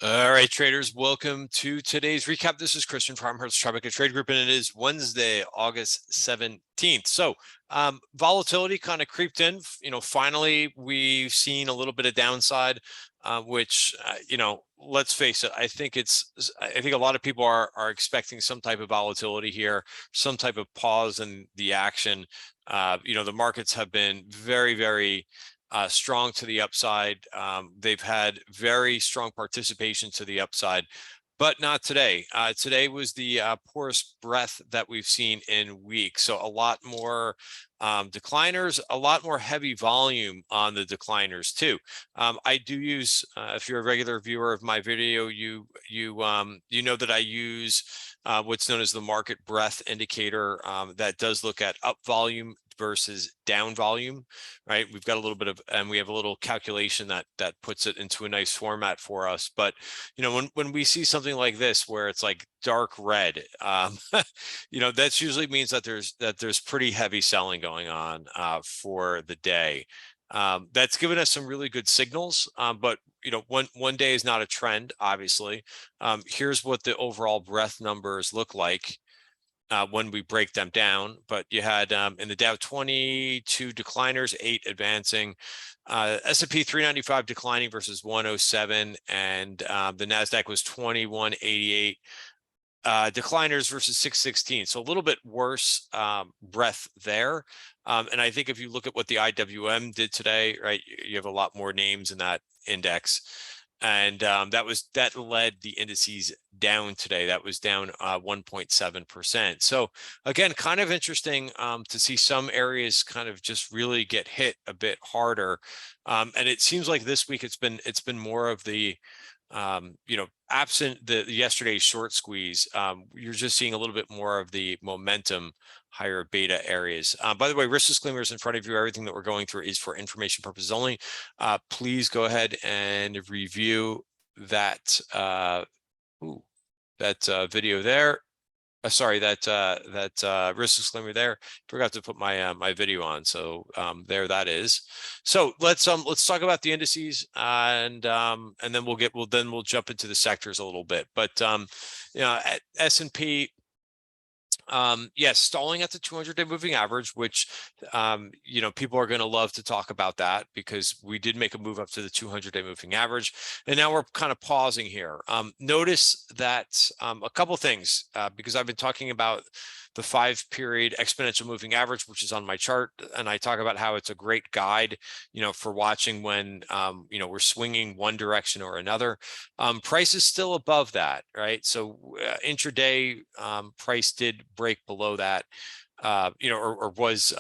All right, traders, welcome to today's recap. This is Christian from Hertz Tropica Trade Group, and it is Wednesday, August 17th. So volatility kind of creeped in. Finally, we've seen a little bit of downside, which, let's face it, I think a lot of people are expecting some type of volatility here, some type of pause in the action. The markets have been very, very strong to the upside. They've had very strong participation to the upside, but not today. Today was the poorest breadth that we've seen in weeks. So a lot more decliners, a lot more heavy volume on the decliners too. I do use, if you're a regular viewer of my video, you know that I use what's known as the market breadth indicator that does look at up volume versus down volume, right? We've got a little bit of, and we have a little calculation that puts it into a nice format for us. But when we see something like this where it's like dark red, that usually means that there's pretty heavy selling going on for the day. That's given us some really good signals, but one day is not a trend, obviously. Here's what the overall breadth numbers look like when we break them down. But you had in the Dow 22 decliners, 8 advancing, S&P 395 declining versus 107, and the NASDAQ was 2188 decliners versus 616. So a little bit worse breadth there. And I think if you look at what the IWM did today, right, you have a lot more names in that index. And that led the indices down today. That was down 1.7%. So again, kind of interesting to see some areas kind of just really get hit a bit harder. And it seems like this week it's been more of the absent the yesterday's short squeeze. You're just seeing a little bit more of the momentum, higher beta areas. By the way, risk disclaimers in front of you. Everything that we're going through is for information purposes only. Please go ahead and review that video there. Sorry, that risk disclaimer there. Forgot to put my my video on, so there that is. So let's talk about the indices, and then we'll jump into the sectors a little bit. But at S&P, yes, stalling at the 200-day moving average, which people are going to love to talk about that because we did make a move up to the 200-day moving average, and now we're kind of pausing here. Notice that a couple things, because I've been talking about the 5-period exponential moving average, which is on my chart, and I talk about how it's a great guide, for watching when we're swinging one direction or another. Price is still above that, right? So intraday price did break below that, or was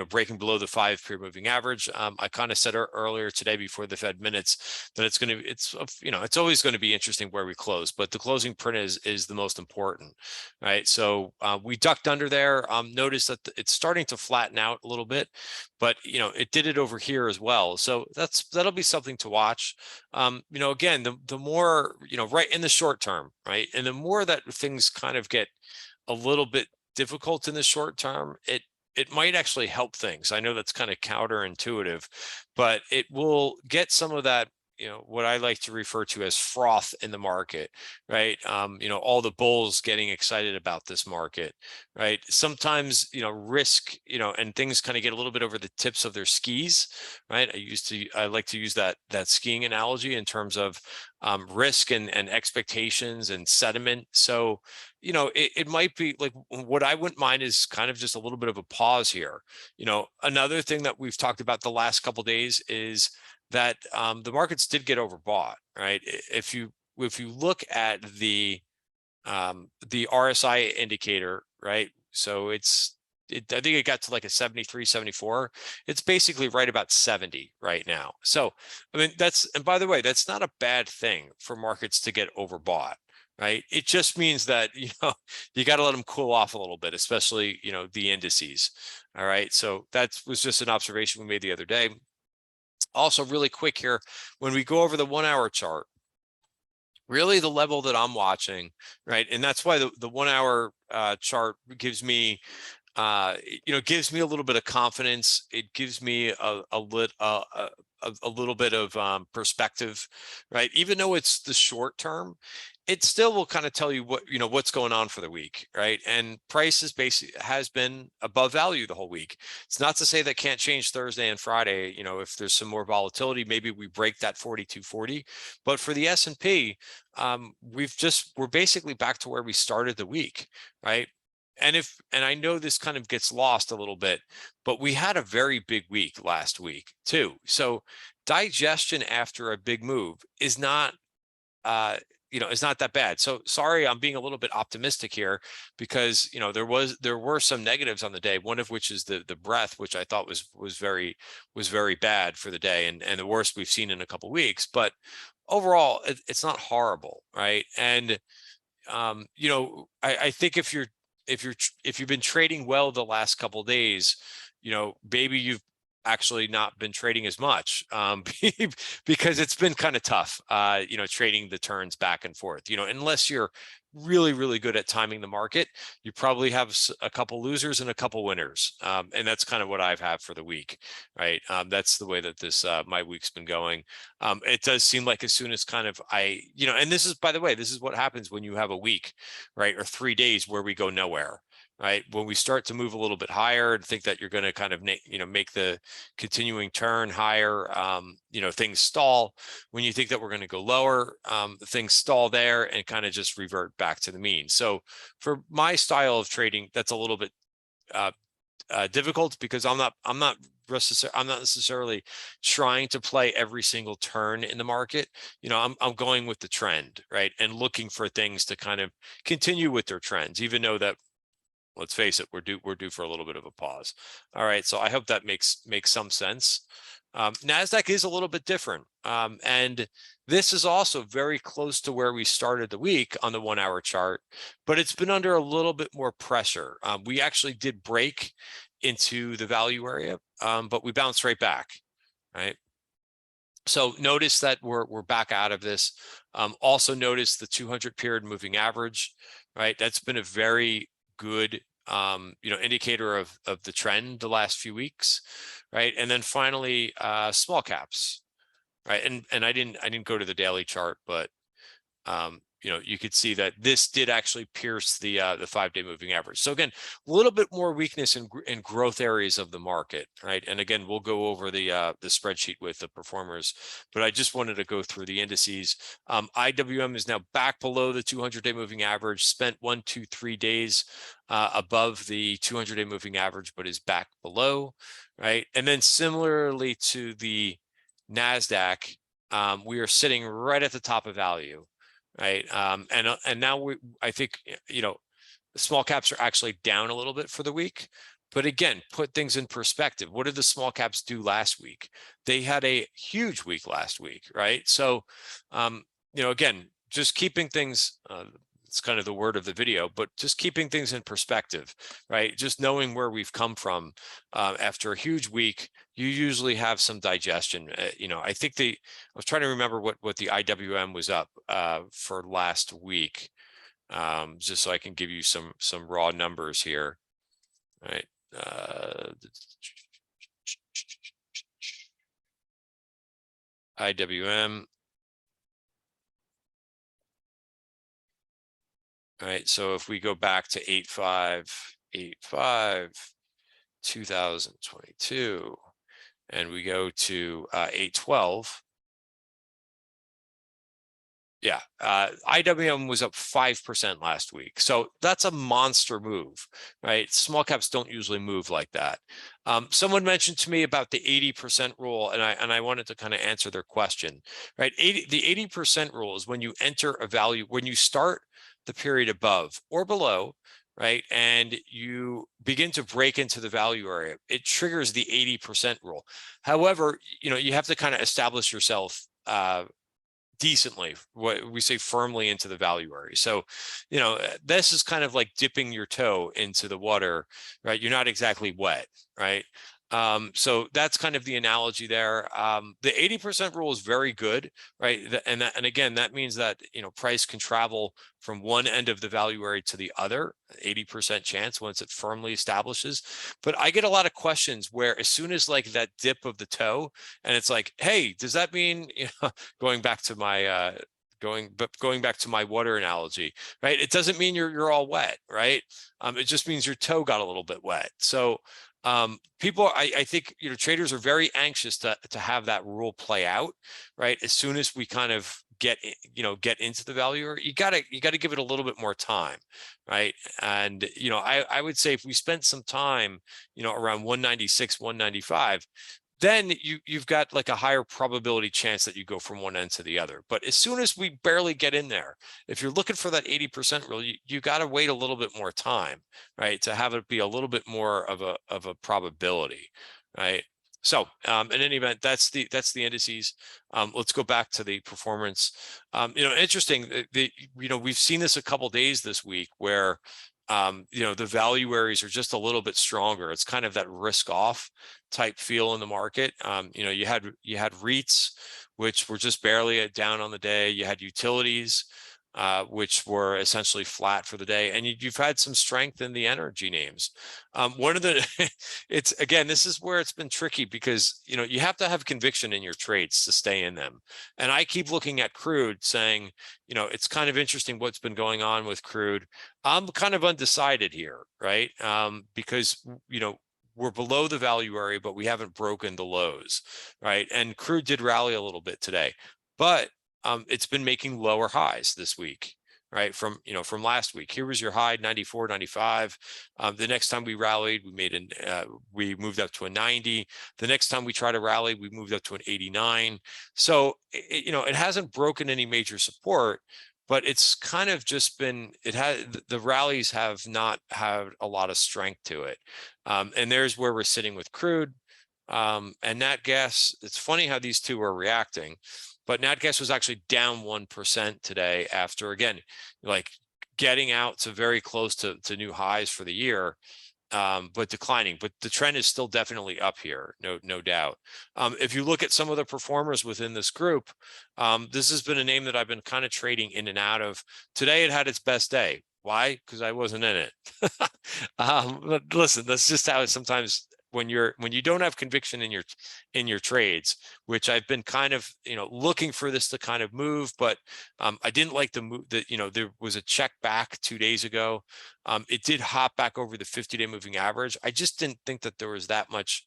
breaking below the 5-period moving average. I kind of said earlier today before the Fed minutes that it's always going to be interesting where we close, but the closing print is the most important, right? So we ducked under there. Notice that it's starting to flatten out a little bit, but it did it over here as well. So that'll be something to watch. Again, the more right in the short term, right, and the more that things kind of get a little bit difficult in the short term, it might actually help things. I know that's kind of counterintuitive, but it will get some of that, what I like to refer to as froth in the market, right? All the bulls getting excited about this market, right? Sometimes, risk, and things kind of get a little bit over the tips of their skis, right? I like to use that skiing analogy in terms of risk and expectations and sentiment. So, it might be like, what I wouldn't mind is kind of just a little bit of a pause here. Another thing that we've talked about the last couple of days is that the markets did get overbought, right? If you look at the RSI indicator, right? So I think it got to like a 73, 74. It's basically right about 70 right now. So, I mean, and by the way, that's not a bad thing for markets to get overbought, right? It just means that, you got to let them cool off a little bit, especially, the indices. All right. So that was just an observation we made the other day. Also, really quick here, when we go over the 1-hour chart, really the level that I'm watching, right? And that's why the 1-hour chart gives me gives me a little bit of confidence. It gives me a little bit of perspective, right? Even though it's the short term, it still will kind of tell you what's going on for the week, right? And price is basically has been above value the whole week. It's not to say that can't change Thursday and Friday. If there's some more volatility, maybe we break that 4240. But for the S&P, we're basically back to where we started the week, right? And I know this kind of gets lost a little bit, but we had a very big week last week too. So digestion after a big move is not is not that bad. So sorry, I'm being a little bit optimistic here because there were some negatives on the day, one of which is the breadth, which I thought was very bad for the day, and the worst we've seen in a couple of weeks. But overall, it's not horrible, right? And I think if you've been trading well the last couple of days, maybe you've actually not been trading as much because it's been kind of tough, trading the turns back and forth, unless you're really, really good at timing the market, you probably have a couple losers and a couple winners. And that's kind of what I've had for the week, right? That's the way that this, my week's been going. It does seem like as soon as kind of and this is, by the way, this is what happens when you have a week, right? Or 3 days where we go nowhere. Right, when we start to move a little bit higher and think that you're going to kind of make the continuing turn higher, things stall. When you think that we're going to go lower, things stall there and kind of just revert back to the mean. So for my style of trading, that's a little bit difficult because I'm not necessarily trying to play every single turn in the market. I'm going with the trend, right, and looking for things to kind of continue with their trends, even though that, let's face it, we're due for a little bit of a pause. All right, so I hope that makes some sense. NASDAQ is a little bit different, and this is also very close to where we started the week on the 1 hour chart, but it's been under a little bit more pressure. We actually did break into the value area, but we bounced right back, right? So notice that we're back out of this. Also notice the 200 period moving average, right? That's been a very good indicator of the trend the last few weeks, right? And then finally, small caps, right? And I didn't go to the daily chart, but you could see that this did actually pierce the 5-day moving average. So again, a little bit more weakness in growth areas of the market, right? And again, we'll go over the spreadsheet with the performers, but I just wanted to go through the indices. IWM is now back below the 200-day moving average, spent 1, 2, 3 days above the 200-day moving average, but is back below, right? And then similarly to the NASDAQ, we are sitting right at the top of value. Right. And now I think, the small caps are actually down a little bit for the week. But again, put things in perspective. What did the small caps do last week? They had a huge week last week. Right. So, again, just keeping things, it's kind of the word of the video, but just keeping things in perspective, right? Just knowing where we've come from after a huge week, you usually have some digestion. I think I was trying to remember what the IWM was up for last week, just so I can give you some raw numbers here, right? IWM. All right, so if we go back to 8585 2022 and we go to 812, yeah, IWM was up 5% last week. So that's a monster move, right? Small caps don't usually move like that. Someone mentioned to me about the 80% rule, and I wanted to kind of answer their question, right? The 80% rule is when you enter a value, when you start the period above or below, right, and you begin to break into the value area, it triggers the 80% rule. However, you have to kind of establish yourself decently, what we say, firmly into the value area. So, this is kind of like dipping your toe into the water, right? You're not exactly wet, right? So that's kind of the analogy there. The 80% rule is very good, right? And again, that means that, you know, price can travel from one end of the value area to the other, 80% chance once it firmly establishes. But I get a lot of questions where as soon as like that dip of the toe, and it's like, hey, does that mean, you know, going back to my, going back to my water analogy, right? It doesn't mean you're all wet, right? It just means your toe got a little bit wet. So people, I think, you know, traders are very anxious to have that rule play out, right? As soon as we kind of get into the value, you gotta give it a little bit more time, right? And, you know, I would say if we spent some time, you know, around 196, 195, then you've got like a higher probability chance that you go from one end to the other. But as soon as we barely get in there, if you're looking for that 80% rule, you got to wait a little bit more time, right, to have it be a little bit more of a probability, right? So in any event, that's the indices. Let's go back to the performance. You know, interesting. You know, we've seen this a couple days this week where you know, the value areas are just a little bit stronger. It's kind of that risk off type feel in the market. You know, you had REITs, which were just barely down on the day. You had utilities, which were essentially flat for the day, and you've had some strength in the energy names. One of the, it's again, this is where it's been tricky because, you know, you have to have conviction in your trades to stay in them. And I keep looking at crude saying, you know, it's kind of interesting what's been going on with crude. I'm kind of undecided here, right? Because, you know, we're below the value area, but we haven't broken the lows, right? And crude did rally a little bit today, but it's been making lower highs this week, right? From, you know, from last week. Here was your high, 94, 95. The next time we rallied, we moved up to a 90. The next time we try to rally, we moved up to an 89. So, you know, it hasn't broken any major support, but it's kind of just been, the rallies have not had a lot of strength to it. And there's where we're sitting with crude and nat gas. It's funny how these two are reacting, but nat gas was actually down 1% today after, again, like getting out to very close to new highs for the year, but declining. But the trend is still definitely up here, no doubt. If you look at some of the performers within this group, this has been a name that I've been kind of trading in and out of. Today it had its best day. Why? Because I wasn't in it. But listen, that's just how it sometimes, when you don't have conviction in your trades, which I've been kind of, you know, looking for this to kind of move, but I didn't like the move that, you know, there was a check back 2 days ago. It did hop back over the 50-day moving average. I just didn't think that there was that much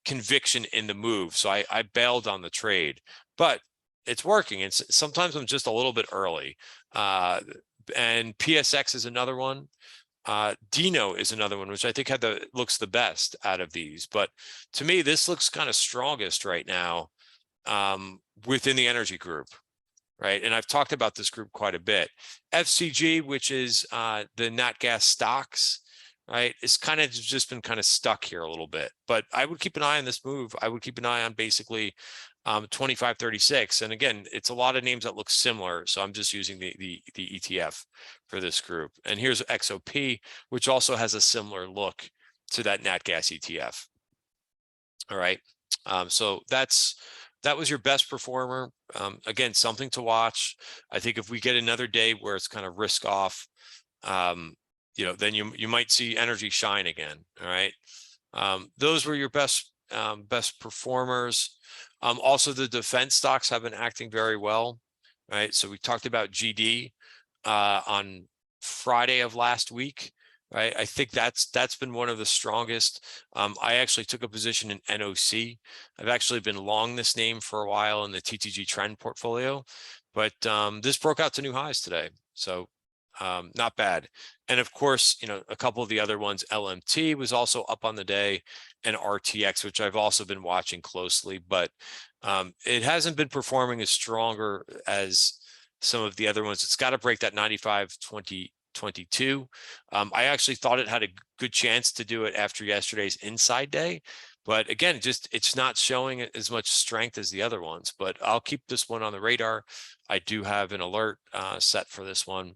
conviction in the move, so I bailed on the trade, but it's working. And sometimes I'm just a little bit early. And PSX is another one. Dino is another one, which I think looks the best out of these. But to me, this looks kind of strongest right now within the energy group, right? And I've talked about this group quite a bit. FCG, which is the nat gas stocks, right, it's kind of just been kind of stuck here a little bit. But I would keep an eye on this move. I would keep an eye on basically 2536. And again, it's a lot of names that look similar. So I'm just using the ETF for this group. And here's XOP, which also has a similar look to that nat gas ETF. All right. So that was your best performer. Again, something to watch. I think if we get another day where it's kind of risk off, you know, then you might see energy shine again. All right. Those were your best performers. Also, the defense stocks have been acting very well, right? So we talked about GD on Friday of last week, right? I think that's been one of the strongest. I actually took a position in NOC. I've actually been long this name for a while in the TTG trend portfolio, but this broke out to new highs today. So not bad. And of course, you know, a couple of the other ones, LMT was also up on the day, and RTX, which I've also been watching closely, but it hasn't been performing as stronger as some of the other ones. It's got to break that 95-20-22. I actually thought it had a good chance to do it after yesterday's inside day, but again, just it's not showing as much strength as the other ones. But I'll keep this one on the radar. I do have an alert set for this one.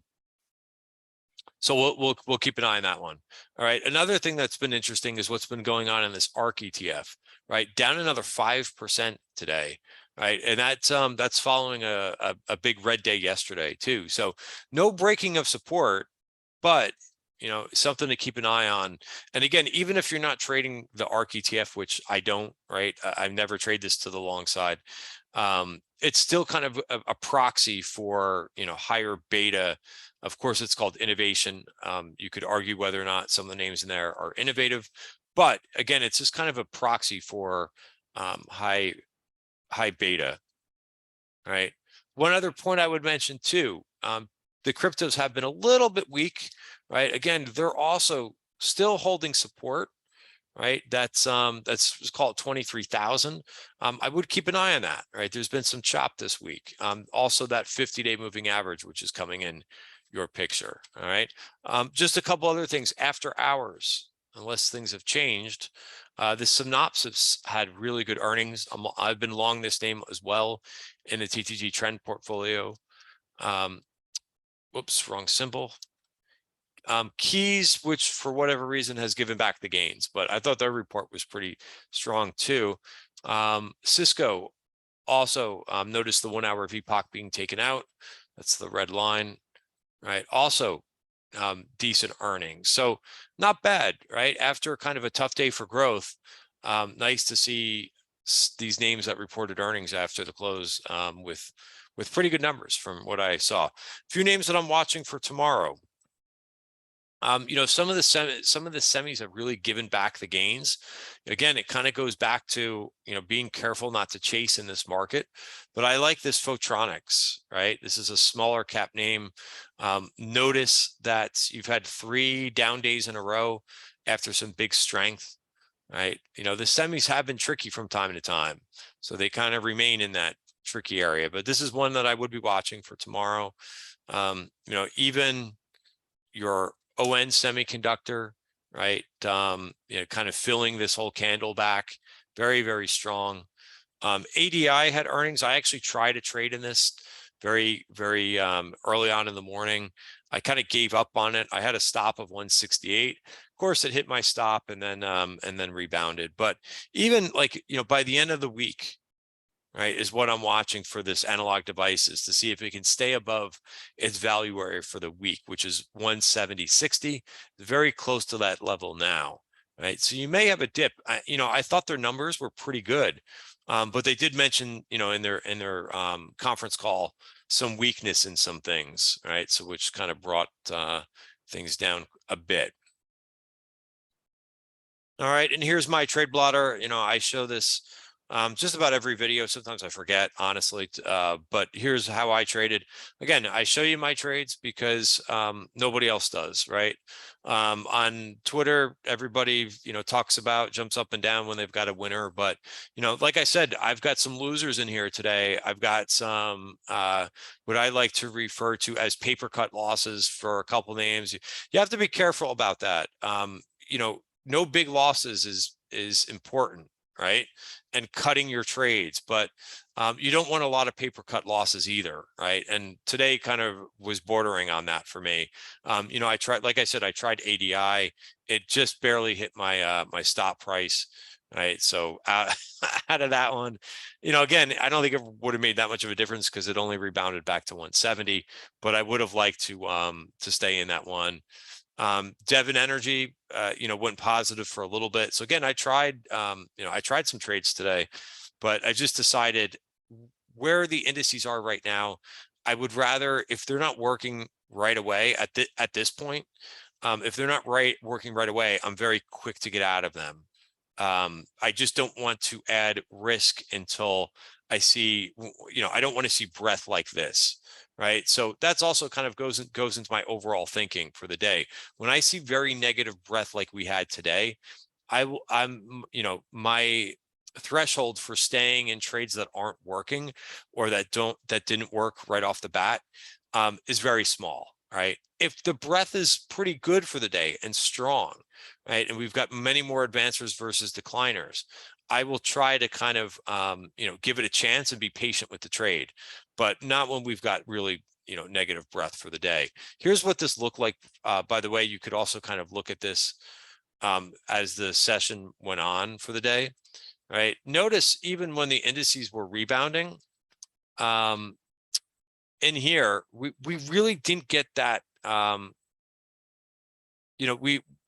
So we'll keep an eye on that one. All right. Another thing that's been interesting is what's been going on in this ARK ETF, right? Down another 5% today, right? And that's following a big red day yesterday too. So no breaking of support, but something to keep an eye on. And again, even if you're not trading the ARK ETF, which I don't, right? I've never traded this to the long side. It's still kind of a proxy for higher beta. Of course, it's called innovation. You could argue whether or not some of the names in there are innovative, but again, it's just kind of a proxy for high beta. Right. One other point I would mention too, the cryptos have been a little bit weak, right? Again, they're also still holding support, right? That's let's call it 23,000. I would keep an eye on that, right? There's been some chop this week. Also that 50-day moving average, which is coming in your picture. All right. Just a couple other things after hours, unless things have changed. The Synopsys had really good earnings. I've been long this name as well in the TTG trend portfolio. Whoops, wrong symbol. Keys, which for whatever reason has given back the gains, but I thought their report was pretty strong too. Cisco also noticed the 1 hour VPOC being taken out. That's the red line, right? Also decent earnings. So not bad, right? After kind of a tough day for growth, nice to see these names that reported earnings after the close with pretty good numbers from what I saw. A few names that I'm watching for tomorrow. Some of the semis have really given back the gains. Again, it kind of goes back to being careful not to chase in this market. But I like this Photronics, right? This is a smaller cap name. Notice that you've had 3 down days in a row after some big strength, right? The semis have been tricky from time to time, so they kind of remain in that tricky area. But this is one that I would be watching for tomorrow. Even your ON semiconductor, right? Kind of filling this whole candle back, very, very strong. ADI had earnings. I actually tried to trade in this very, very early on in the morning. I kind of gave up on it. I had a stop of 168. Of course, it hit my stop and then rebounded. But even by the end of the week, right, is what I'm watching for this Analog Devices to see if it can stay above its value area for the week, which is 170.60, very close to that level now, right? So you may have a dip. I thought their numbers were pretty good, but they did mention, in their conference call, some weakness in some things, right? So which kind of brought things down a bit. All right, and here's my trade blotter. I show this just about every video. Sometimes I forget, honestly, but here's how I traded. Again, I show you my trades because nobody else does, right? On Twitter, everybody jumps up and down when they've got a winner, but like I said, I've got some losers in here today. I've got some what I like to refer to as paper cut losses for a couple names. You have to be careful about that. No big losses is important, right? And cutting your trades, but you don't want a lot of paper cut losses either, right? And today kind of was bordering on that for me. I tried, like I said, I tried ADI. It just barely hit my my stop price, right? So out of that one, again, I don't think it would have made that much of a difference because it only rebounded back to 170, but I would have liked to stay in that one. Devon Energy, went positive for a little bit. So again, I tried some trades today, but I just decided where the indices are right now. I would rather, if they're not working right away at this point, if they're not working right away, I'm very quick to get out of them. I just don't want to add risk until I see, I don't want to see breath like this. Right. So that's also kind of goes into my overall thinking for the day. When I see very negative breath like we had today, my threshold for staying in trades that aren't working or that didn't work right off the bat is very small. Right. If the breath is pretty good for the day and strong, right, and we've got many more advancers versus decliners, I will try to kind of give it a chance and be patient with the trade, but not when we've got really negative breadth for the day. Here's what this looked like. By the way, you could also kind of look at this as the session went on for the day, right? Notice even when the indices were rebounding, in here, we really didn't get that,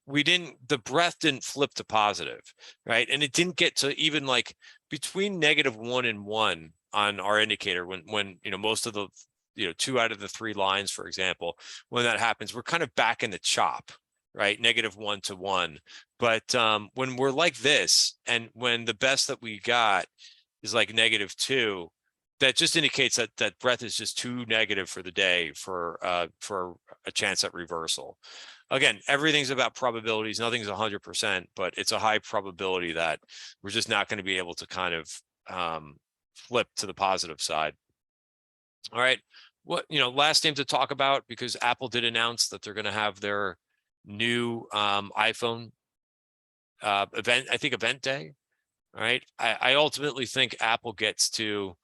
the breadth didn't flip to positive, right? And it didn't get to even like between -1 and 1 on our indicator when most of the 2 out of the 3 lines, for example, when that happens, we're kind of back in the chop, right? -1 to 1. But when we're like this, and when the best that we got is like -2, that just indicates that breadth is just too negative for the day for a chance at reversal. Again, everything's about probabilities. Nothing's 100%, but it's a high probability that we're just not going to be able to kind of flip to the positive side. All right. Last thing to talk about, because Apple did announce that they're going to have their new iPhone event, I think event day. All right. I ultimately think Apple gets to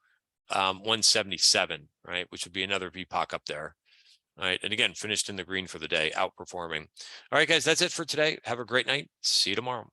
177, right, which would be another VPOC up there. All right, and again, finished in the green for the day, outperforming. All right, guys, that's it for today. Have a great night. See you tomorrow.